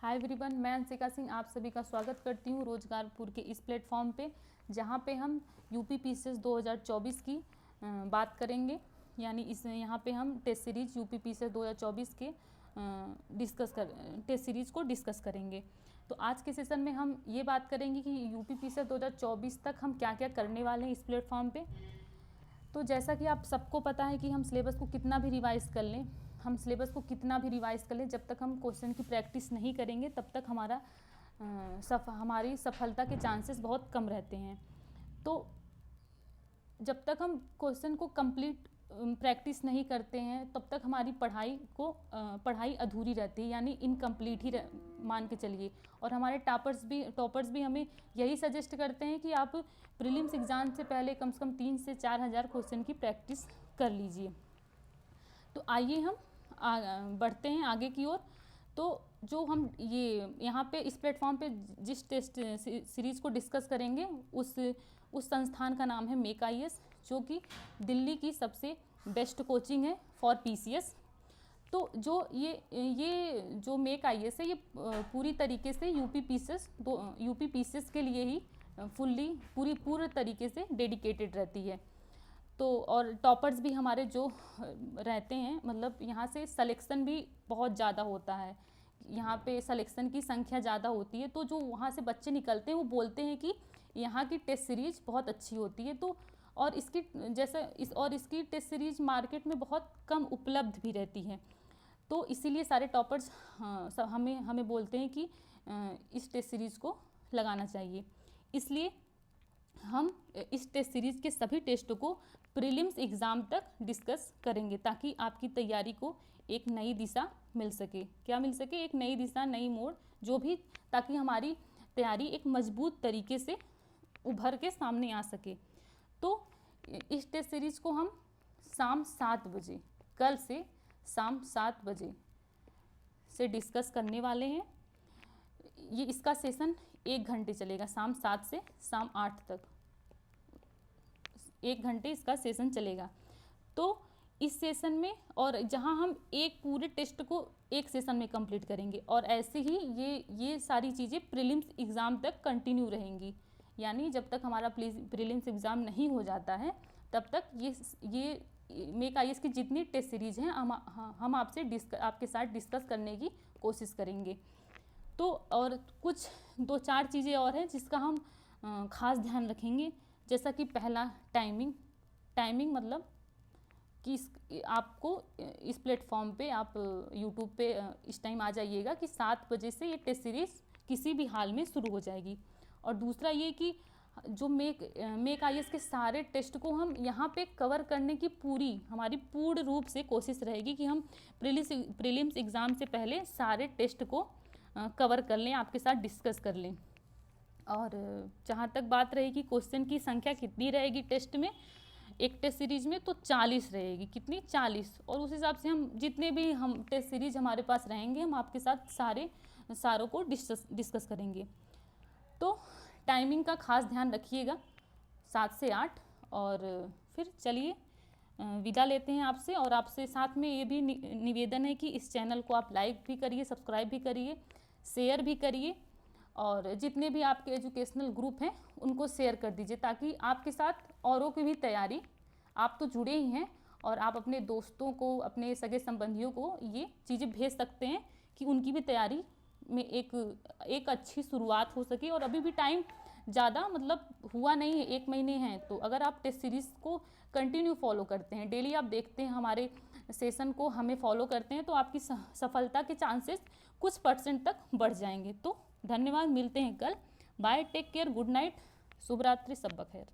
Hi everyone, मैं अंशिका सिंह आप सभी का स्वागत करती हूँ रोजगारपुर के इस प्लेटफॉर्म पे, जहाँ पे हम यूपी पीसीएस 2024 की बात करेंगे। यानी यहाँ पे हम टेस्ट सीरीज यूपी पीसीएस 2024 के टेस्ट सीरीज को डिस्कस करेंगे। तो आज के सेशन में हम ये बात करेंगे कि यूपी पीसीएस 2024 तक हम क्या क्या करने वाले हैं इस प्लेटफॉर्म पे। तो जैसा कि आप सबको पता है कि हम सिलेबस को कितना भी रिवाइज़ कर लें, जब तक हम क्वेश्चन की प्रैक्टिस नहीं करेंगे तब तक हमारी सफलता के चांसेस बहुत कम रहते हैं। तो जब तक हम क्वेश्चन को कंप्लीट प्रैक्टिस नहीं करते हैं तब तक हमारी पढ़ाई अधूरी रहती है, यानी इनकम्प्लीट ही मान के चलिए। और हमारे टॉपर्स भी हमें यही सजेस्ट करते हैं कि आप प्रीलिम्स एग्ज़ाम से पहले कम से कम 3 से 4 हज़ार क्वेश्चन की प्रैक्टिस कर लीजिए। तो आइए हम बढ़ते हैं आगे की ओर। तो जो हम यहाँ पे इस प्लेटफॉर्म पे जिस टेस्ट सीरीज़ को डिस्कस करेंगे उस संस्थान का नाम है मेक IAS, जो कि दिल्ली की सबसे बेस्ट कोचिंग है फॉर PCS। तो जो जो मेक IAS है, ये पूरी तरीके से यूपी PCS के लिए ही पूरे तरीके से डेडिकेटेड रहती है। तो और टॉपर्स भी हमारे जो रहते हैं, मतलब यहाँ से सिलेक्शन भी बहुत ज़्यादा होता है, यहाँ पे सिलेक्शन की संख्या ज़्यादा होती है। तो जो वहाँ से बच्चे निकलते हैं वो बोलते हैं कि यहाँ की टेस्ट सीरीज बहुत अच्छी होती है। तो और इसकी टेस्ट सीरीज मार्केट में बहुत कम उपलब्ध भी रहती है। तो इसीलिए सारे टॉपर्स हमें बोलते हैं कि इस टेस्ट सीरीज़ को लगाना चाहिए। इसलिए हम इस टेस्ट सीरीज़ के सभी टेस्टों को प्रीलिम्स एग्ज़ाम तक डिस्कस करेंगे, ताकि आपकी तैयारी को एक नई दिशा मिल सके। क्या मिल सके? एक नई दिशा, नई मोड़, ताकि हमारी तैयारी एक मजबूत तरीके से उभर के सामने आ सके। तो इस टेस्ट सीरीज़ को हम शाम 7 बजे, कल से शाम 7 बजे से डिस्कस करने वाले हैं। इसका सेशन 1 घंटे चलेगा, शाम 7 से शाम 8 तक 1 घंटे इसका सेशन चलेगा। तो इस सेशन में, और जहां हम एक पूरे टेस्ट को एक सेशन में कंप्लीट करेंगे, और ऐसे ही ये सारी चीज़ें प्रीलिम्स एग्ज़ाम तक कंटिन्यू रहेंगी। यानी जब तक हमारा प्रीलिम्स एग्ज़ाम नहीं हो जाता है तब तक ये मेक IAS की जितनी टेस्ट सीरीज हैं हम आपके साथ डिस्कस करने की कोशिश करेंगे। तो और कुछ 2-4 चीज़ें और हैं जिसका हम ख़ास ध्यान रखेंगे। जैसा कि पहला, टाइमिंग मतलब कि आपको इस प्लेटफॉर्म पे, आप यूट्यूब पे इस टाइम आ जाइएगा कि 7 बजे से ये टेस्ट सीरीज़ किसी भी हाल में शुरू हो जाएगी। और दूसरा ये कि जो मेक IAS के सारे टेस्ट को हम यहाँ पे कवर करने की हमारी पूर्ण रूप से कोशिश रहेगी कि हम प्रीलिम्स एग्ज़ाम से पहले सारे टेस्ट को कवर कर लें, आपके साथ डिस्कस कर लें। और जहाँ तक बात रहेगी क्वेश्चन की संख्या कितनी रहेगी टेस्ट में, एक टेस्ट सीरीज में, तो 40 रहेगी। कितनी? 40। और उस हिसाब से हम जितने भी टेस्ट सीरीज हमारे पास रहेंगे, हम आपके साथ सारों को डिस्कस करेंगे। तो टाइमिंग का खास ध्यान रखिएगा, 7 से 8। और फिर चलिए विदा लेते हैं आपसे। और आपसे साथ में ये भी निवेदन है कि इस चैनल को आप लाइक भी करिए, सब्सक्राइब भी करिए, शेयर भी करिए, और जितने भी आपके एजुकेशनल ग्रुप हैं उनको शेयर कर दीजिए, ताकि आपके साथ औरों की भी तैयारी, आप तो जुड़े ही हैं और आप अपने दोस्तों को, अपने सगे संबंधियों को ये चीज़ें भेज सकते हैं कि उनकी भी तैयारी में एक अच्छी शुरुआत हो सके। और अभी भी टाइम ज़्यादा मतलब हुआ नहीं है, 1 महीने हैं। तो अगर आप टेस्ट सीरीज़ को कंटिन्यू फॉलो करते हैं, डेली आप देखते हैं हमारे सेशन को, हमें फॉलो करते हैं, तो आपकी सफलता के चांसेस कुछ % तक बढ़ जाएंगे। तो धन्यवाद, मिलते हैं कल। Bye, take care, good night, शुभ रात्रि, सब बखैर।